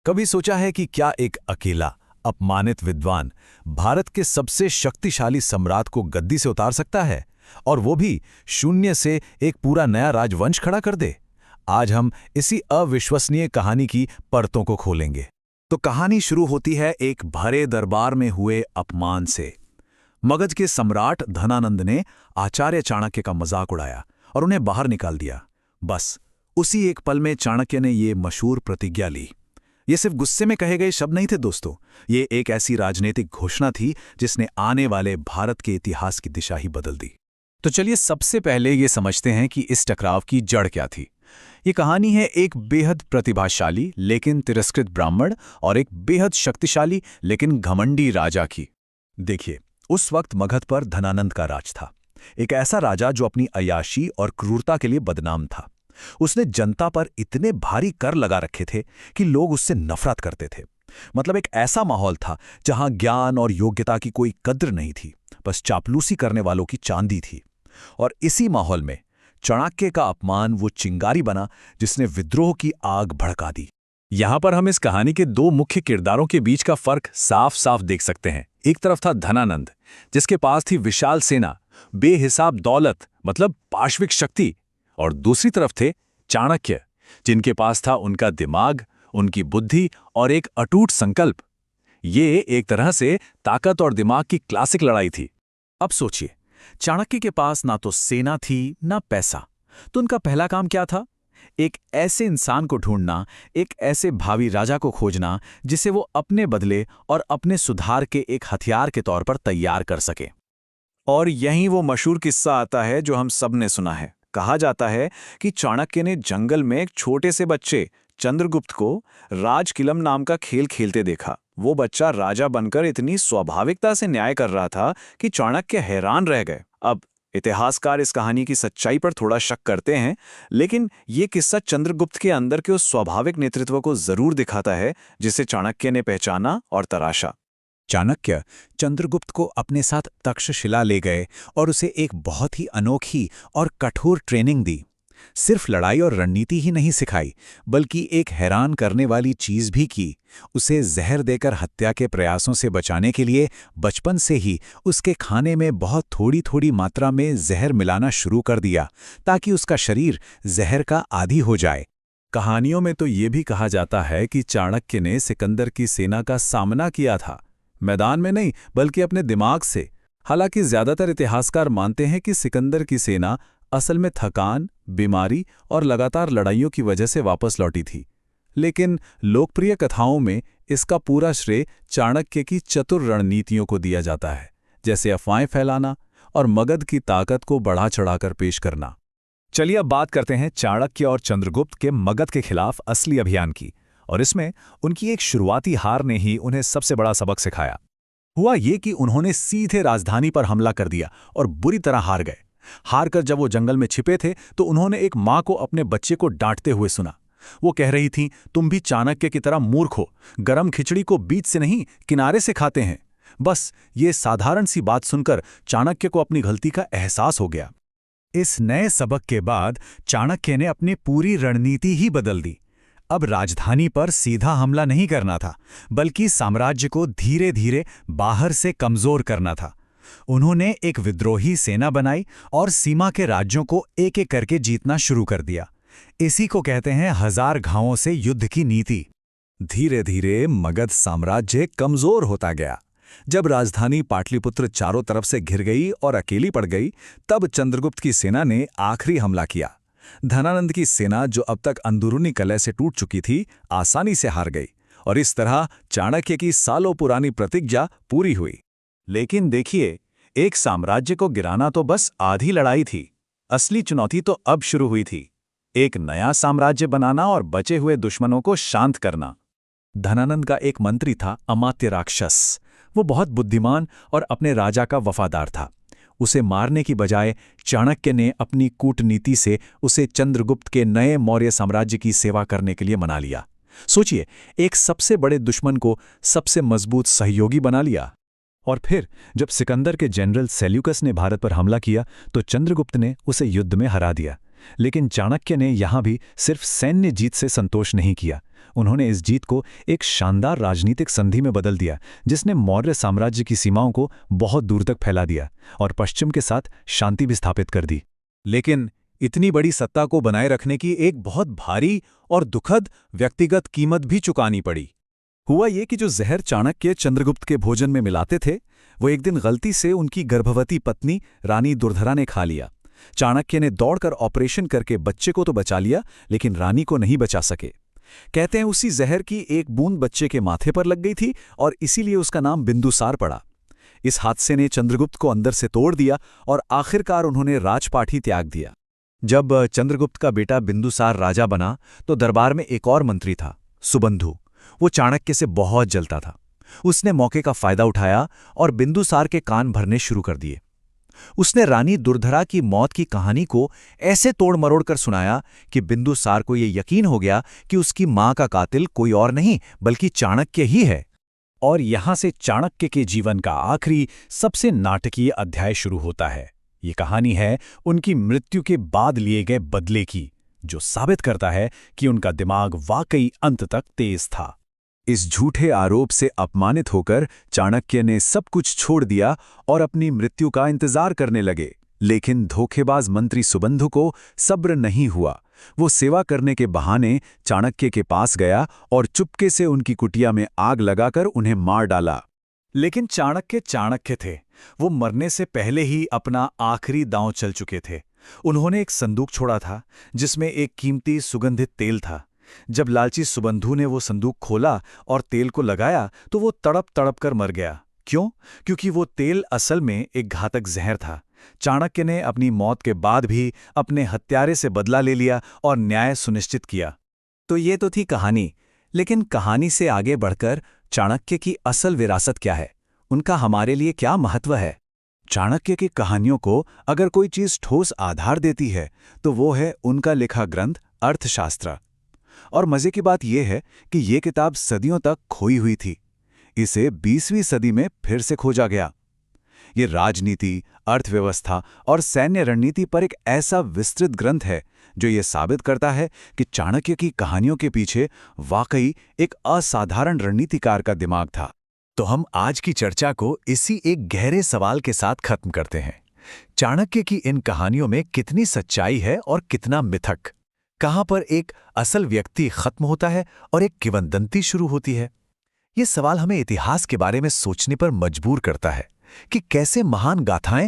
कभी सोचा है कि क्या एक अकेला अपमानित विद्वान भारत के सबसे शक्तिशाली सम्राट को गद्दी से उतार सकता है, और वो भी शून्य से एक पूरा नया राजवंश खड़ा कर दे? आज हम इसी अविश्वसनीय कहानी की परतों को खोलेंगे। तो कहानी शुरू होती है एक भरे दरबार में हुए अपमान से। मगध के सम्राट धनानंद ने आचार्य चाणक्य का मजाक उड़ाया और उन्हें बाहर निकाल दिया। बस उसी एक पल में चाणक्य ने ये मशहूर प्रतिज्ञा ली। ये सिर्फ गुस्से में कहे गए शब्द नहीं थे दोस्तों, ये एक ऐसी राजनीतिक घोषणा थी जिसने आने वाले भारत के इतिहास की दिशा ही बदल दी। तो चलिए सबसे पहले ये समझते हैं कि इस टकराव की जड़ क्या थी। ये कहानी है एक बेहद प्रतिभाशाली लेकिन तिरस्कृत ब्राह्मण और एक बेहद शक्तिशाली लेकिन घमंडी राजा की। देखिए, उस वक्त मगध पर धनानंद का राज था, एक ऐसा राजा जो अपनी अय्याशी और क्रूरता के लिए बदनाम था। उसने जनता पर इतने भारी कर लगा रखे थे कि लोग उससे नफरत करते थे। मतलब एक ऐसा माहौल था जहां ज्ञान और योग्यता की कोई कद्र नहीं थी, बस चापलूसी करने वालों की चांदी थी। और इसी माहौल में चाणक्य का अपमान वो चिंगारी बना जिसने विद्रोह की आग भड़का दी। यहां पर हम इस कहानी के दो मुख्य किरदारों के बीच का फर्क साफ साफ देख सकते हैं। एक तरफ था धनानंद, जिसके पास थी विशाल सेना, बेहिसाब दौलत मतलब पाशविक शक्ति, और दूसरी तरफ थे चाणक्य, जिनके पास था उनका दिमाग, उनकी बुद्धि और एक अटूट संकल्प। ये एक तरह से ताकत और दिमाग की क्लासिक लड़ाई थी। अब सोचिए, चाणक्य के पास ना तो सेना थी ना पैसा, तो उनका पहला काम क्या था? एक ऐसे इंसान को ढूंढना, एक ऐसे भावी राजा को खोजना जिसे वो अपने बदले और अपने सुधार के एक हथियार के तौर पर तैयार कर सके। और यहीं वो मशहूर किस्सा आता है जो हम सब ने सुना है। कहा जाता है कि चाणक्य ने जंगल में एक छोटे से बच्चे चंद्रगुप्त को राजकिलम नाम का खेल खेलते देखा। वो बच्चा राजा बनकर इतनी स्वाभाविकता से न्याय कर रहा था कि चाणक्य हैरान रह गए। अब इतिहासकार इस कहानी की सच्चाई पर थोड़ा शक करते हैं, लेकिन ये किस्सा चंद्रगुप्त के अंदर के उस स्वाभाविक नेतृत्व को जरूर दिखाता है जिसे चाणक्य ने पहचाना और तराशा। चाणक्य चंद्रगुप्त को अपने साथ तक्षशिला ले गए और उसे एक बहुत ही अनोखी और कठोर ट्रेनिंग दी। सिर्फ लड़ाई और रणनीति ही नहीं सिखाई, बल्कि एक हैरान करने वाली चीज भी की। उसे जहर देकर हत्या के प्रयासों से बचाने के लिए बचपन से ही उसके खाने में बहुत थोड़ी थोड़ी मात्रा में जहर मिलाना शुरू कर दिया, ताकि उसका शरीर जहर का आदी हो जाए। कहानियों में तो ये भी कहा जाता है कि चाणक्य ने सिकंदर की सेना का सामना किया था, मैदान में नहीं बल्कि अपने दिमाग से। हालांकि ज्यादातर इतिहासकार मानते हैं कि सिकंदर की सेना असल में थकान, बीमारी और लगातार लड़ाइयों की वजह से वापस लौटी थी। लेकिन लोकप्रिय कथाओं में इसका पूरा श्रेय चाणक्य की चतुर रणनीतियों को दिया जाता है, जैसे अफवाहें फैलाना और मगध की ताकत को बढ़ा चढ़ाकर पेश करना। चलिए अब बात करते हैं चाणक्य और चंद्रगुप्त के मगध के खिलाफ असली अभियान की, और इसमें उनकी एक शुरुआती हार ने ही उन्हें सबसे बड़ा सबक सिखाया। हुआ ये कि उन्होंने सीधे राजधानी पर हमला कर दिया और बुरी तरह हार गए। हार कर जब वो जंगल में छिपे थे तो उन्होंने एक माँ को अपने बच्चे को डांटते हुए सुना। वो कह रही थी, तुम भी चाणक्य की तरह मूर्ख हो, गरम खिचड़ी को बीच से नहीं किनारे से खाते हैं। बस ये साधारण सी बात सुनकर चाणक्य को अपनी गलती का एहसास हो गया। इस नए सबक के बाद चाणक्य ने अपनी पूरी रणनीति ही बदल दी। अब राजधानी पर सीधा हमला नहीं करना था, बल्कि साम्राज्य को धीरे धीरे बाहर से कमजोर करना था। उन्होंने एक विद्रोही सेना बनाई और सीमा के राज्यों को एक एक करके जीतना शुरू कर दिया। इसी को कहते हैं हजार घावों से युद्ध की नीति। धीरे धीरे मगध साम्राज्य कमजोर होता गया। जब राजधानी पाटलिपुत्र चारों तरफ से घिर गई और अकेली पड़ गई, तब चंद्रगुप्त की सेना ने आखिरी हमला किया। धनानंद की सेना, जो अब तक अंदरूनी कलह से टूट चुकी थी, आसानी से हार गई, और इस तरह चाणक्य की सालों पुरानी प्रतिज्ञा पूरी हुई। लेकिन देखिए, एक साम्राज्य को गिराना तो बस आधी लड़ाई थी, असली चुनौती तो अब शुरू हुई थी। एक नया साम्राज्य बनाना और बचे हुए दुश्मनों को शांत करना। धनानंद का एक मंत्री था अमात्य राक्षस। वो बहुत बुद्धिमान और अपने राजा का वफादार था। उसे मारने की बजाय चाणक्य ने अपनी कूटनीति से उसे चंद्रगुप्त के नए मौर्य साम्राज्य की सेवा करने के लिए मना लिया। सोचिए, एक सबसे बड़े दुश्मन को सबसे मजबूत सहयोगी बना लिया। और फिर जब सिकंदर के जनरल सेल्यूकस ने भारत पर हमला किया तो चंद्रगुप्त ने उसे युद्ध में हरा दिया। लेकिन चाणक्य ने यहाँ भी सिर्फ सैन्य जीत से संतोष नहीं किया। उन्होंने इस जीत को एक शानदार राजनीतिक संधि में बदल दिया, जिसने मौर्य साम्राज्य की सीमाओं को बहुत दूर तक फैला दिया और पश्चिम के साथ शांति भी स्थापित कर दी। लेकिन इतनी बड़ी सत्ता को बनाए रखने की एक बहुत भारी और दुखद व्यक्तिगत कीमत भी चुकानी पड़ी। हुआ ये कि जो जहर चाणक्य चंद्रगुप्त के भोजन में मिलाते थे, वो एक दिन गलती से उनकी गर्भवती पत्नी रानी दुर्धरा ने खा लिया। चाणक्य ने दौड़कर ऑपरेशन करके बच्चे को तो बचा लिया, लेकिन रानी को नहीं बचा सके। कहते हैं उसी जहर की एक बूंद बच्चे के माथे पर लग गई थी और इसीलिए उसका नाम बिंदुसार पड़ा। इस हादसे ने चंद्रगुप्त को अंदर से तोड़ दिया और आखिरकार उन्होंने राजपाट ही त्याग दिया। जब चंद्रगुप्त का बेटा बिंदुसार राजा बना तो दरबार में एक और मंत्री था, सुबंधु। वो चाणक्य से बहुत जलता था। उसने मौके का फायदा उठाया और बिंदुसार के कान भरने शुरू कर दिए। उसने रानी दुर्धरा की मौत की कहानी को ऐसे तोड़ मरोड़ कर सुनाया कि बिंदुसार को ये यकीन हो गया कि उसकी मां का कातिल कोई और नहीं बल्कि चाणक्य ही है। और यहां से चाणक्य के जीवन का आखिरी सबसे नाटकीय अध्याय शुरू होता है। ये कहानी है उनकी मृत्यु के बाद लिए गए बदले की, जो साबित करता है कि उनका दिमाग वाकई अंत तक तेज था। इस झूठे आरोप से अपमानित होकर चाणक्य ने सब कुछ छोड़ दिया और अपनी मृत्यु का इंतजार करने लगे। लेकिन धोखेबाज मंत्री सुबंधु को सब्र नहीं हुआ। वो सेवा करने के बहाने चाणक्य के पास गया और चुपके से उनकी कुटिया में आग लगाकर उन्हें मार डाला। लेकिन चाणक्य थे। वो मरने से पहले ही अपना आखिरी दांव चल चुके थे। उन्होंने एक संदूक छोड़ा था जिसमें एक कीमती सुगंधित तेल था। जब लालची सुबंधु ने वो संदूक खोला और तेल को लगाया तो वो तड़प तड़प कर मर गया। क्यों? क्योंकि वो तेल असल में एक घातक जहर था। चाणक्य ने अपनी मौत के बाद भी अपने हत्यारे से बदला ले लिया और न्याय सुनिश्चित किया। तो ये तो थी कहानी, लेकिन कहानी से आगे बढ़कर चाणक्य की असल विरासत क्या है, उनका हमारे लिए क्या महत्व है? चाणक्य की कहानियों को अगर कोई चीज ठोस आधार देती है तो वो है उनका लिखा ग्रंथ अर्थशास्त्र। और मजे की बात यह है कि ये किताब सदियों तक खोई हुई थी। इसे 20वीं सदी में फिर से खोजा गया। ये राजनीति, अर्थव्यवस्था और सैन्य रणनीति पर एक ऐसा विस्तृत ग्रंथ है जो ये साबित करता है कि चाणक्य की कहानियों के पीछे वाकई एक असाधारण रणनीतिकार का दिमाग था। तो हम आज की चर्चा को इसी एक गहरे सवाल के साथ खत्म करते हैं। चाणक्य की इन कहानियों में कितनी सच्चाई है और कितना मिथक? कहां पर एक असल व्यक्ति खत्म होता है और एक किंवदंती शुरू होती है? ये सवाल हमें इतिहास के बारे में सोचने पर मजबूर करता है कि कैसे महान गाथाएं